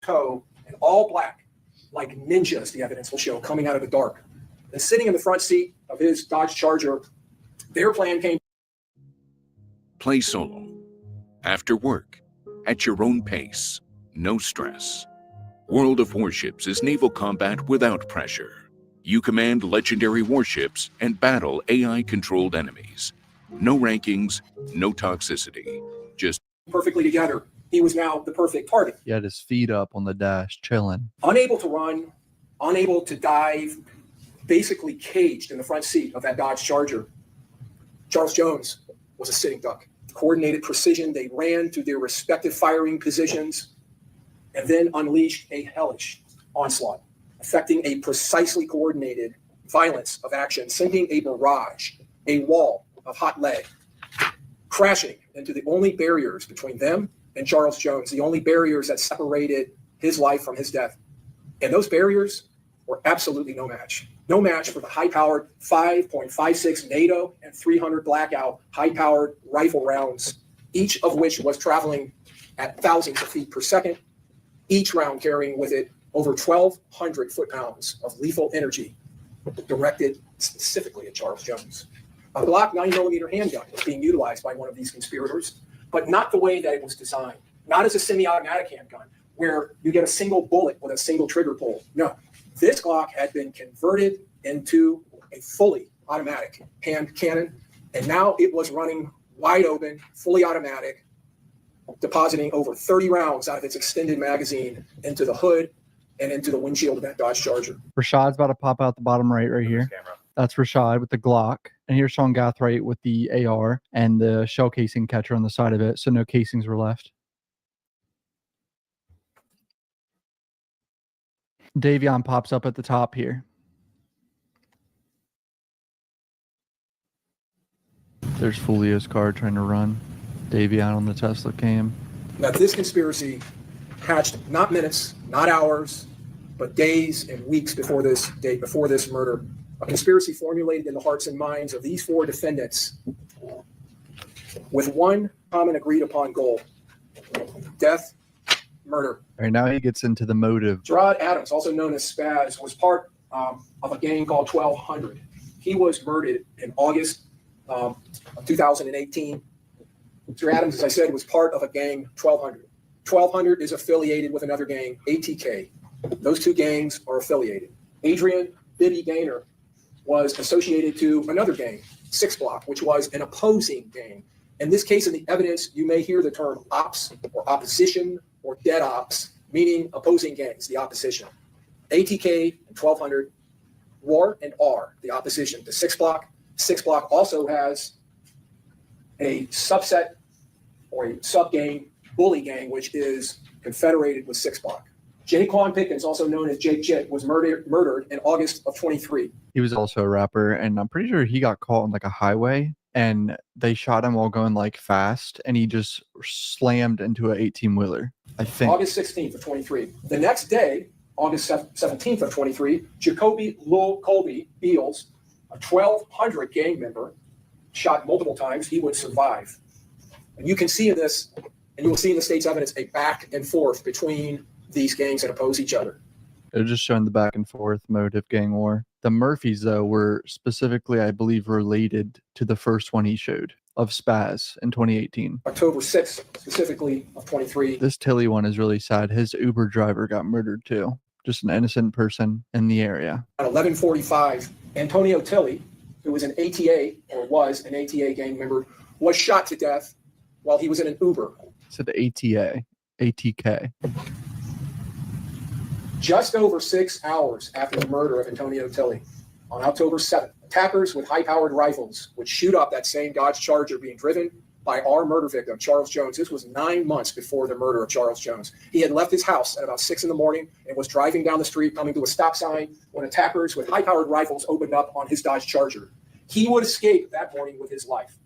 toe and all black, like ninjas, the evidence will show, coming out of the dark. And sitting in the front seat of his Dodge Charger, their plan came. Play solo, after work, at your own pace, no stress. World of Warships is naval combat without pressure. You command legendary warships and battle AI-controlled enemies. No rankings, no toxicity, just perfectly together. He was now the perfect target. He had his feet up on the dash, chilling. Unable to run, unable to dive, basically caged in the front seat of that Dodge Charger. Charles Jones was a sitting duck. Coordinated precision, they ran to their respective firing positions and then unleashed a hellish onslaught, affecting a precisely coordinated violence of action, sending a barrage, a wall of hot lead, crashing into the only barriers between them and Charles Jones, the only barriers that separated his life from his death. And those barriers were absolutely no match. No match for the high-powered 5.56 NATO and 300 Blackout high-powered rifle rounds, each of which was traveling at thousands of feet per second, each round carrying with it over 1,200 foot-pounds of lethal energy directed specifically at Charles Jones. A Glock 9mm handgun was being utilized by one of these conspirators, but not the way that it was designed. Not as a semi-automatic handgun, where you get a single bullet with a single trigger pull. No, this Glock had been converted into a fully automatic hand cannon, and now it was running wide open, fully automatic, depositing over 30 rounds out of its extended magazine into the hood and into the windshield of that Dodge Charger. Rashad's about to pop out the bottom right here. That's Rashad with the Glock. And here's Sean Gathright with the AR and the shell casing catcher on the side of it. So no casings were left. Davion pops up at the top here. There's Foolio's car trying to run. Davion on the Tesla cam. Now, this conspiracy hatched not minutes, not hours, but days and weeks before this date, before this murder. A conspiracy formulated in the hearts and minds of these four defendants with one common agreed upon goal: death, murder. All right, now he gets into the motive. Gerard Adams, also known as Spaz, was part of a gang called 1200. He was murdered in August of 2018. Mr. Adams, as I said, was part of a gang, 1200. 1200 is affiliated with another gang, ATK. Those two gangs are affiliated. Adrian Bibby Gaynor was associated to another gang, 6 Block, which was an opposing gang. In this case, in the evidence, you may hear the term ops or opposition or dead ops, meaning opposing gangs, the opposition. ATK and 1200 were and are the opposition to 6 Block. 6 Block also has a subset or a sub-gang, bully gang, which is confederated with 6 Block. Jenny Quan Pickens, also known as Jake Jit, was murdered in August of 23. He was also a rapper, and I'm pretty sure he got caught on like a highway, and they shot him while going like fast, and he just slammed into an 18-wheeler, I think. August 16th of 23. The next day, August 17th of 23, Jacoby Lil Colby Beals, a 1200 gang member, shot multiple times. He would survive. And you can see in this, and you will see in the state's evidence, a back and forth between these gangs that oppose each other. They're just showing the back and forth motive gang war. The Murphys, though, were specifically, I believe, related to the first one he showed of Spaz in 2018. October 6th, specifically of 23. This Tilly one is really sad. His Uber driver got murdered too. Just an innocent person in the area. At 11:45, Antonio Tilly, who was an ATA or was an ATA gang member, was shot to death while he was in an Uber. Said ATK. Just over 6 hours after the murder of Antonio Tilly, on October 7th, attackers with high-powered rifles would shoot up that same Dodge Charger being driven by our murder victim, Charles Jones. This was 9 months before the murder of Charles Jones. He had left his house at about 6 in the morning and was driving down the street, coming to a stop sign, when attackers with high-powered rifles opened up on his Dodge Charger. He would escape that morning with his life.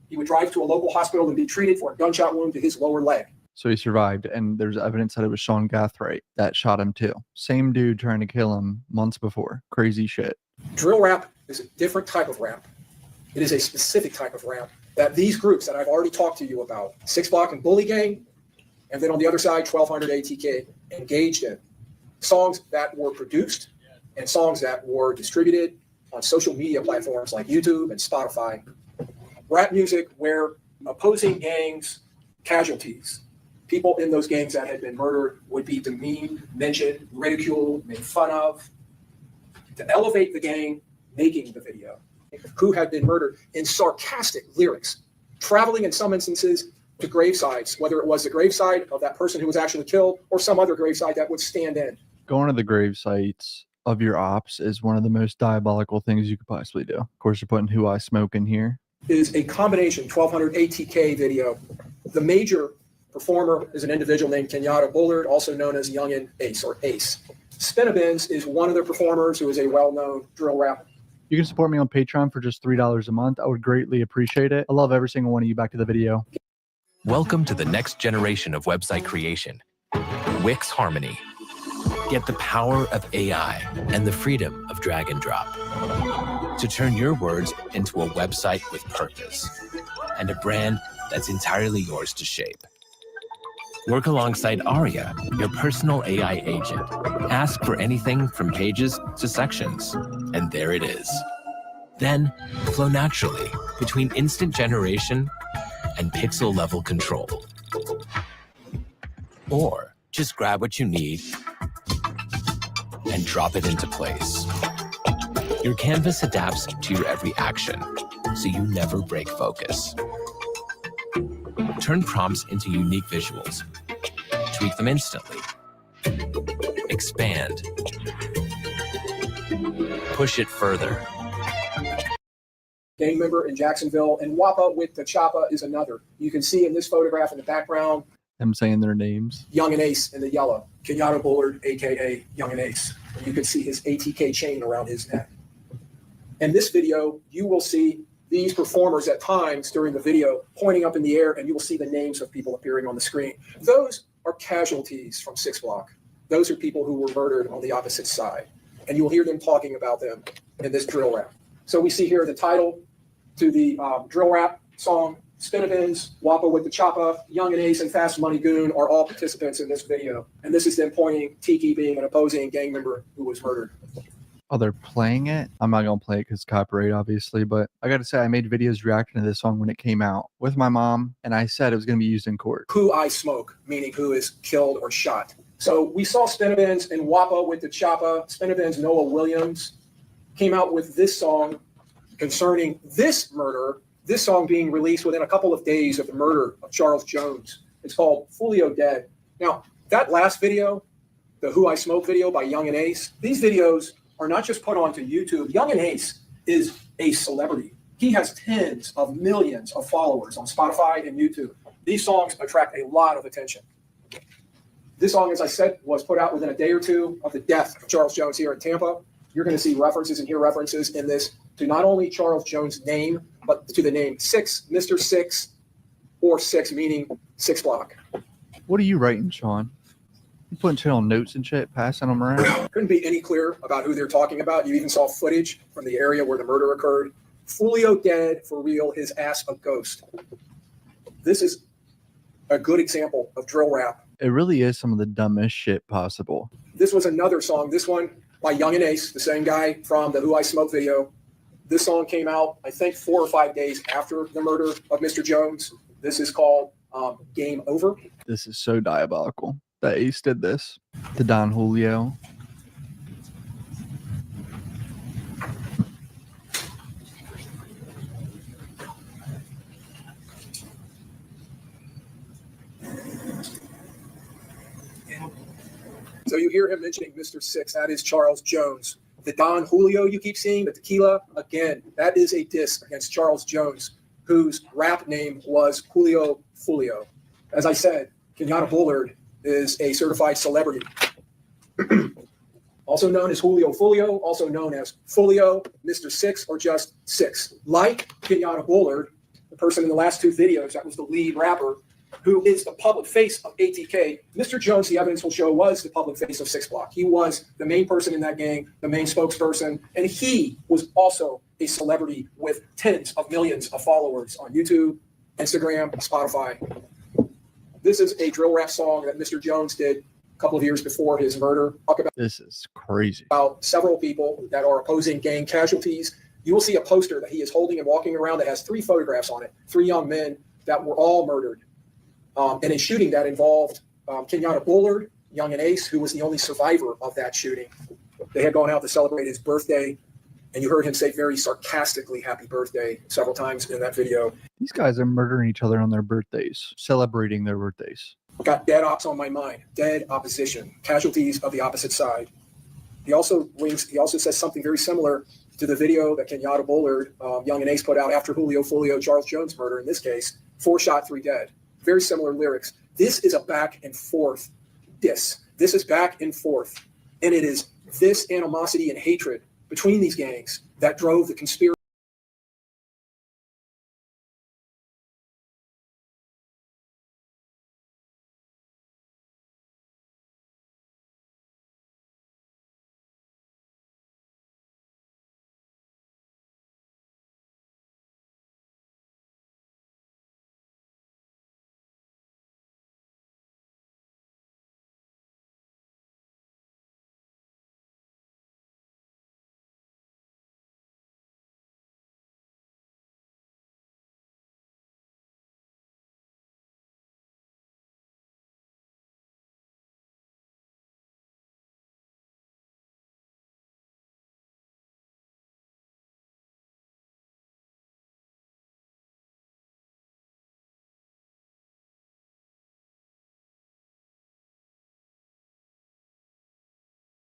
He would drive to a local hospital and be treated for a gunshot wound to his lower leg. So he survived, and there's evidence that it was Sean Gathright that shot him too. Same dude trying to kill him months before. Crazy shit. Drill rap is a different type of rap. It is a specific type of rap that these groups that I've already talked to you about, 6 Block and Bully Gang, And then on the other side, 1200 ATK engaged in songs that were produced and songs that were distributed on social media platforms like YouTube and Spotify. Rap music where opposing gangs, casualties, people in those gangs that had been murdered would be demeaned, mentioned, ridiculed, made fun of, to elevate the gang making the video, who had been murdered in sarcastic lyrics, traveling in some instances to gravesites, whether it was the gravesite of that person who was actually killed or some other gravesite that would stand in. Going to the grave sites of your ops is one of the most diabolical things you could possibly do. Of course, you're putting Who I Smoke in here. Is a combination 1200 ATK video. The major performer is an individual named Kenyatta Bullard, also known as Youngin Ace or Ace. Spinabins is one of the performers who is a well-known drill rapper. You can support me on Patreon for just $3 a month. I would greatly appreciate it. I love every single one of you. Back to the video. Welcome to the next generation of website creation, Wix Harmony. Get the power of AI and the freedom of drag and drop to turn your words into a website with purpose and a brand that's entirely yours to shape. Work alongside Aria, your personal AI agent. Ask for anything from pages to sections, and there it is. Then flow naturally between instant generation and pixel level control. Or just grab what you need and drop it into place. Your canvas adapts to your every action, so you never break focus. Turn prompts into unique visuals. Tweak them instantly. Expand. Push it further. Gang member in Jacksonville, and Wappa with the Choppa is another. You can see in this photograph in the background, I'm saying their names. Young and Ace in the yellow, Kenyatta Bullard, aka Young and Ace. You can see his ATK chain around his neck. In this video, you will see these performers at times during the video pointing up in the air, and you will see the names of people appearing on the screen. Those are casualties from 6 Block. Those are people who were murdered on the opposite side. And you will hear them talking about them in this drill rap. So we see here the title to the drill rap song, Spinabins, Wappa with the Choppa, Young and Ace, and Fast Money Goon are all participants in this video. And this is them pointing Tiki being an opposing gang member who was murdered. Oh, they're playing it? I'm not going to play it because copyright, obviously. But I got to say, I made videos reacting to this song when it came out with my mom. And I said it was going to be used in court. Who I Smoke, meaning who is killed or shot. So we saw Spinabins and Wappa with the Choppa. Spinabins, Noah Williams, came out with this song concerning this murder, this song being released within a couple of days of the murder of Charles Jones. It's called Foolio Dead. Now, that last video, the Who I Smoke video by Young and Ace, these videos are not just put onto YouTube. Young and Ace is a celebrity. He has tens of millions of followers on Spotify and YouTube. These songs attract a lot of attention. This song, as I said, was put out within a day or two of the death of Charles Jones here in Tampa. You're going to see references and hear references in this to not only Charles Jones' name, but to the name Six, Mr. Six, or Six, meaning 6 Block. What are you writing, Sean? You putting shit on notes and shit, passing them around? Couldn't be any clearer about who they're talking about. You even saw footage from the area where the murder occurred. Foolio dead, for real, his ass a ghost. This is a good example of drill rap. It really is some of the dumbest shit possible. This was another song, this one by Young and Ace, the same guy from the Who I Smoke video. This song came out, I think, 4 or 5 days after the murder of Mr. Jones. This is called Game Over. This is so diabolical that Ace did this to Don Julio. So you hear him mentioning Mr. Six, that is Charles Jones. The Don Julio you keep seeing, the tequila, again, that is a diss against Charles Jones, whose rap name was Julio Foolio. As I said, Kenyatta Bullard is a certified celebrity. Also known as Julio Foolio, also known as Foolio, Mr. Six, or just Six. Like Kenyatta Bullard, the person in the last 2 videos that was the lead rapper, who is the public face of ATK. Mr. Jones, the evidence will show, was the public face of 6 Block. He was the main person in that gang, the main spokesperson, and he was also a celebrity with tens of millions of followers on YouTube, Instagram, Spotify. This is a drill rap song that Mr. Jones did a couple of years before his murder. Talk This is crazy. about several people that are opposing gang casualties. You will see a poster that he is holding and walking around that has 3 photographs on it, 3 young men that were all murdered. And a shooting that involved Kenyatta Bullard, Young and Ace, who was the only survivor of that shooting. They had gone out to celebrate his birthday, and you heard him say very sarcastically happy birthday several times in that video. These guys are murdering each other on their birthdays, celebrating their birthdays. Got dead ops on my mind, dead opposition, casualties of the opposite side. He also says something very similar to the video that Kenyatta Bullard, Young and Ace put out after Foolio, Charles Jones murder, in this case, 4 shot, 3 dead. Very similar lyrics. This is a back and forth diss. This is back and forth. And it is this animosity and hatred between these gangs that drove the conspiracy